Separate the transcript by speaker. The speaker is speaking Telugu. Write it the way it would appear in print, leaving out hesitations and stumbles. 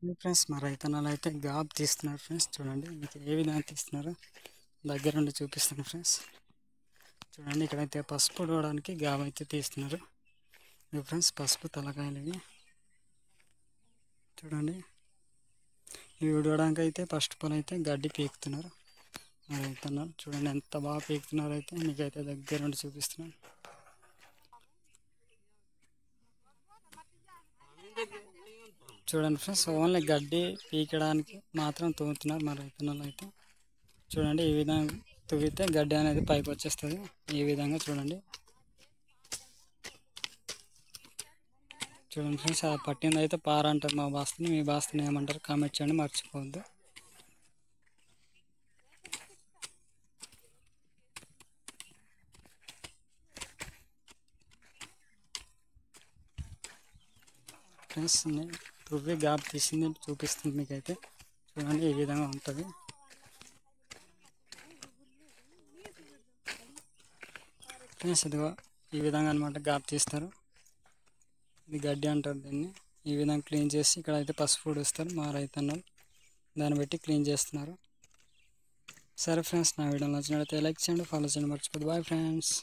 Speaker 1: ఫ్రెండ్స్ మా రైతన్నలు అయితే గాబ్ తీస్తున్నారు ఫ్రెండ్స్. చూడండి మీకు ఏ విధంగా తీస్తున్నారో దగ్గర నుండి చూపిస్తాను ఫ్రెండ్స్. చూడండి ఇక్కడైతే పసుపు ఉడవడానికి గాబ్ అయితే తీస్తున్నారు. ఇవి ఫ్రెండ్స్ పసుపు తలకాయలు ఇవి. చూడండి ఇవి ఉడవడానికి అయితే ఫస్ట్ ఆఫ్ ఆల్ అయితే గడ్డి పీకుతున్నారు మా రైతన్నలు. చూడండి ఎంత బాగా పీకుతున్నారు అయితే మీకైతే దగ్గర నుండి చూపిస్తున్నాను. చూడండి ఫ్రెండ్స్ ఓన్లీ గడ్డి పీకడానికి మాత్రం తవ్వుతున్నారు మా రైతన్నలు అయితే. చూడండి ఈ విధంగా తవ్వితే గడ్డి అనేది పైకి వచ్చేస్తుంది. ఈ విధంగా చూడండి. చూడండి ఫ్రెండ్స్ ఆ పట్టింది అయితే పార అంటారు మా భాషని. మీ భాషని ఏమంటారు కామెంట్ చేయండి, మర్చిపోవద్దు. ఫ్రెండ్స్ తువ్వి గాబ్ తీసింది చూపిస్తుంది మీకైతే. చూడండి ఈ విధంగా ఉంటుంది. ఫ్రెండ్స్ ఇదిగో ఈ విధంగా అనమాట గాబ్ తీస్తారు. ఇది గడ్డి అంటారు దీన్ని. ఈ విధంగా క్లీన్ చేసి ఇక్కడ అయితే పసుపు పొడిస్తారు మా రైతన్నలు. దాన్ని బట్టి క్లీన్ చేస్తున్నారు. సరే ఫ్రెండ్స్ నా వీడియో నచ్చినట్లయితే లైక్ చేయండి, ఫాలో చేయండి, మర్చిపోద్దు. Bye friends.